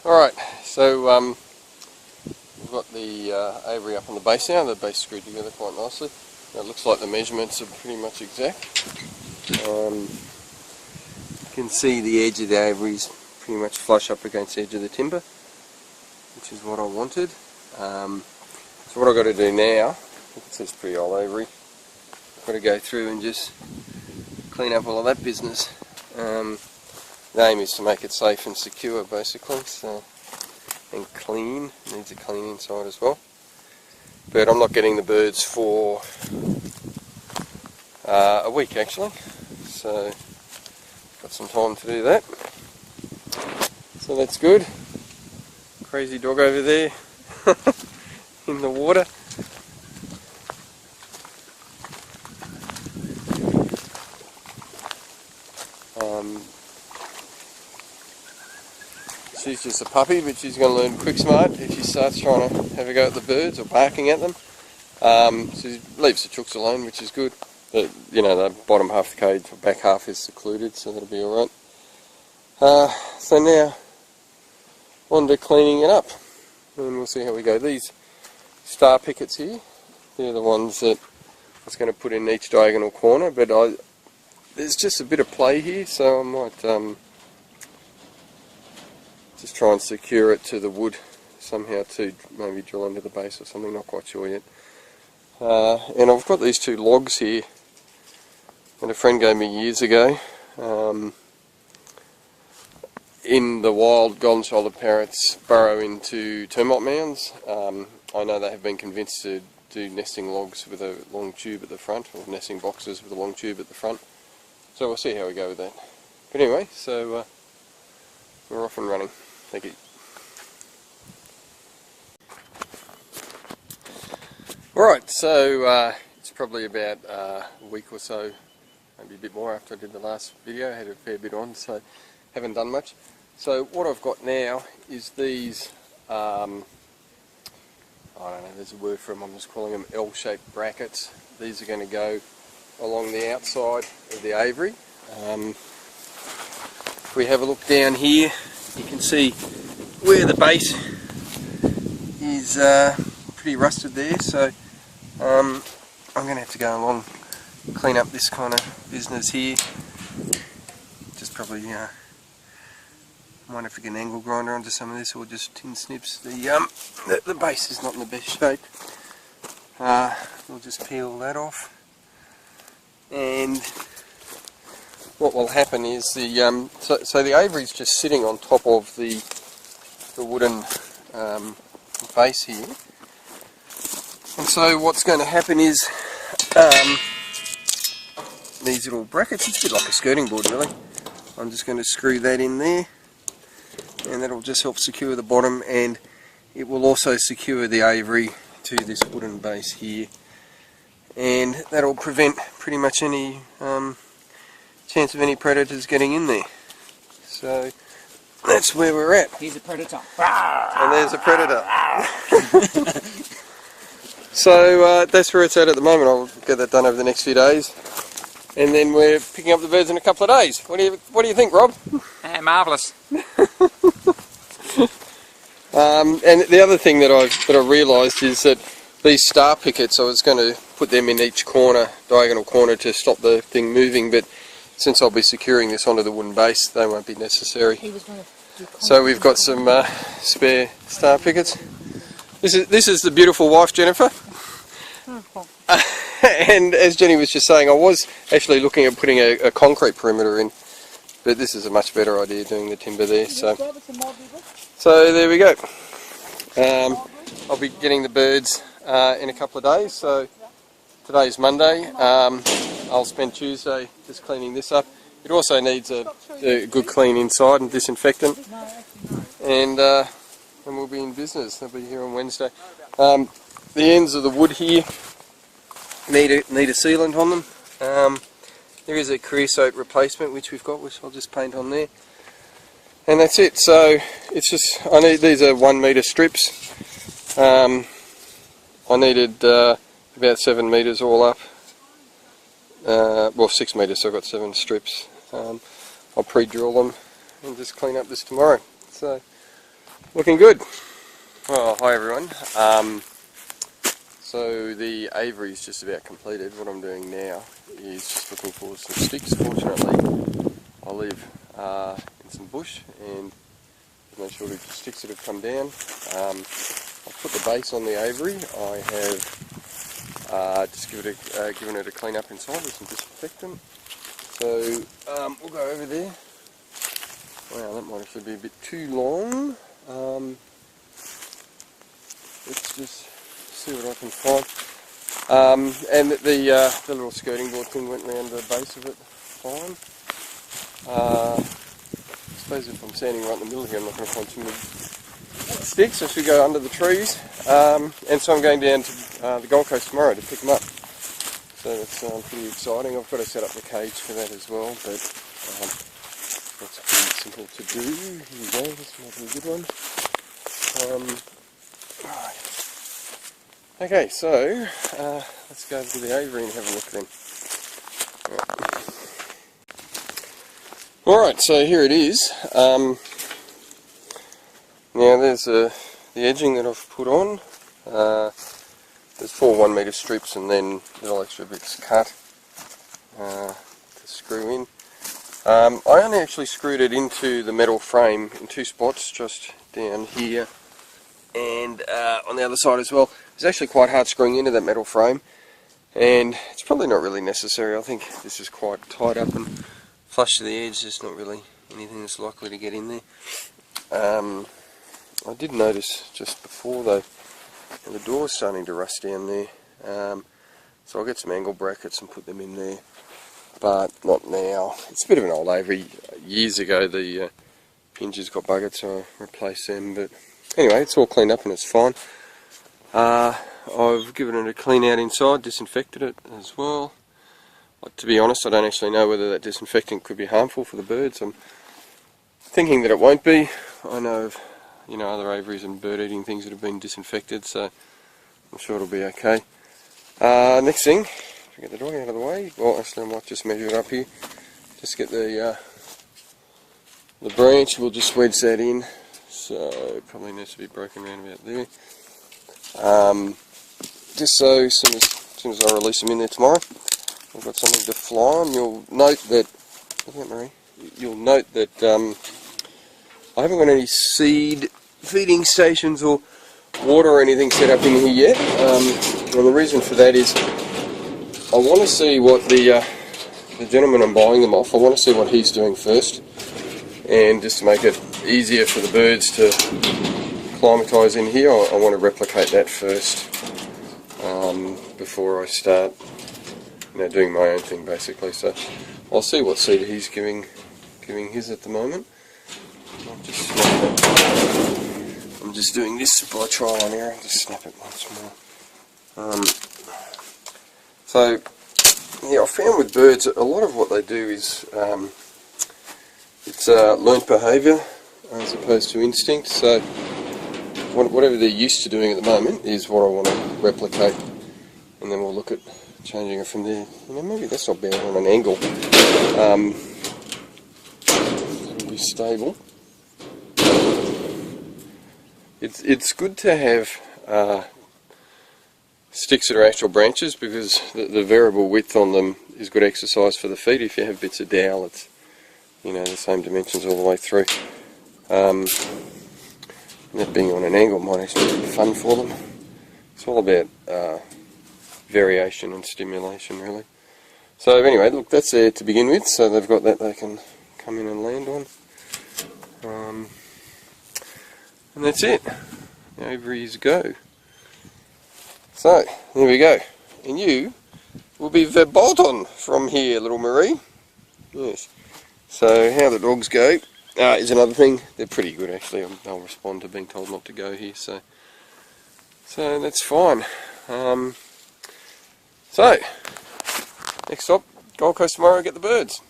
Alright, so we've got the aviary up on the base now. The base screwed together quite nicely. Now, it looks like the measurements are pretty much exact. You can see the edge of the aviary is pretty much flush up against the edge of the timber, which is what I wanted. So what I've got to do now, it's this pretty old aviary, I've got to go through and just clean up all of that business. The aim is to make it safe and secure basically, so, and clean. It needs a clean inside as well. But I'm not getting the birds for a week actually, so got some time to do that. So that's good. Crazy dog over there in the water. She's just a puppy, but she's going to learn quick smart if she starts trying to have a go at the birds or barking at them. She leaves the chooks alone, which is good. But, you know, the bottom half of the cage, or back half, is secluded, so that'll be alright. So now, on to cleaning it up, and we'll see how we go. These star pickets here, they're the ones that I was going to put in each diagonal corner, but there's just a bit of play here, so I might just try and secure it to the wood somehow to maybe drill into the base or something, not quite sure yet. And I've got these two logs here that a friend gave me years ago. In the wild, golden shouldered parrots burrow into termite mounds. I know they have been convinced to do nesting logs with a long tube at the front, or nesting boxes with a long tube at the front. So we'll see how we go with that. But anyway, so we're off and running. Thank you. Alright, so it's probably about a week or so, maybe a bit more after I did the last video. I had a fair bit on, so haven't done much. So what I've got now is these, I don't know, there's a word for them, I'm just calling them L-shaped brackets. These are going to go along the outside of the aviary. If we have a look down here, you can see where the base is pretty rusted there, so I'm going to have to go along and clean up this kind of business here. Just probably might have to get an angle grinder onto some of this, or just tin snips. The base is not in the best shape. We'll just peel that off, and what will happen is so the aviary is just sitting on top of the wooden base here, and so what's going to happen is these little brackets, it's a bit like a skirting board really. I'm just going to screw that in there, and that'll just help secure the bottom, and it will also secure the aviary to this wooden base here, and that'll prevent pretty much any chance of any predators getting in there. So that's where we're at. He's a predator. And there's a predator. So that's where it's at the moment. I'll get that done over the next few days, and then we're picking up the birds in a couple of days. What do you think, Rob? Marvellous. And the other thing that I realised is that these star pickets, I was going to put them in each corner, diagonal corner, to stop the thing moving, but since I'll be securing this onto the wooden base, they won't be necessary. So we've got some spare star pickets. This is the beautiful wife, Jennifer. And as Jenny was just saying, I was actually looking at putting a concrete perimeter in, but this is a much better idea, doing the timber there. So there we go. I'll be getting the birds in a couple of days. So today's Monday. I'll spend Tuesday just cleaning this up. It also needs a good clean inside and disinfectant, and we'll be in business. They'll be here on Wednesday. The ends of the wood here need a sealant on them. There is a creosote replacement which we've got, which I'll just paint on there, and that's it. So it's just, these are 1 metre strips. I needed about 7 metres all up. Well, 6 metres, so I've got 7 strips. I'll pre-drill them and just clean up this tomorrow. So Looking good. Well, hi everyone. So the aviary is just about completed. What I'm doing now is just looking for some sticks. Fortunately, I live in some bush and there's no shortage of sticks that have come down. I've put the base on the aviary. I have just given it a clean up inside with some disinfectant. So we'll go over there. Wow, that might actually be a bit too long. Let's just see what I can find. And the little skirting board thing went round the base of it fine. I suppose if I'm standing right in the middle here, I'm not going to find too many sticks. I should go under the trees. And so I'm going down to the Gold Coast tomorrow to pick them up. So that's pretty exciting. I've got to set up the cage for that as well, but that's pretty simple to do. Here we go, this might be a good one. Right. Okay, so let's go to the aviary and have a look then. Alright, so here it is. Now there's the edging that I've put on. There's 4 1 metre strips and then little extra bits cut to screw in. I only actually screwed it into the metal frame in 2 spots, just down here and on the other side as well. It's actually quite hard screwing into that metal frame, and it's probably not really necessary. I think this is quite tight up and flush to the edge. There's not really anything that's likely to get in there. I did notice just before though, the door's starting to rust down there. So I'll get some angle brackets and put them in there, but not now. It's a bit of an old aviary. Years ago the hinges got buggered, so I replaced them, but anyway, it's all cleaned up and it's fine. I've given it a clean out inside, disinfected it as well. To be honest, I don't actually know whether that disinfectant could be harmful for the birds. I'm thinking that it won't be. I know of other aviaries and bird eating things that have been disinfected, so I'm sure it'll be okay. Next thing, get the dog out of the way. Well, actually I might just measure it up here. Just get the branch, we'll just wedge that in. So it probably needs to be broken around about there. Just so as soon as I release them in there tomorrow, I've got something to fly on. You'll note that, I haven't got any seed feeding stations or water or anything set up in here yet. And the reason for that is I want to see what the gentleman I'm buying them off, I want to see what he's doing first, and just to make it easier for the birds to acclimatise in here, I want to replicate that first before I start doing my own thing basically. So I'll see what seed he's giving his at the moment. I'm just doing this by trial and error. I'll just snap it once more. So yeah, I found with birds a lot of what they do is it's learnt behaviour as opposed to instinct. So whatever they're used to doing at the moment is what I want to replicate, and then we'll look at changing it from there. Maybe that's not bad on an angle. It'll be stable. It's good to have sticks that are actual branches, because the variable width on them is good exercise for the feet. If you have bits of dowel, it's the same dimensions all the way through. That being on an angle might actually be fun for them. It's all about variation and stimulation really. So anyway, look, that's there to begin with, so they've got that they can come in and land on. And that's it. The aviaries go. So, there we go. And you will be verboten from here, little Marie. Yes. So, how the dogs go is another thing. They're pretty good actually. They'll respond to being told not to go here, so that's fine. So, next stop, Gold Coast tomorrow, get the birds.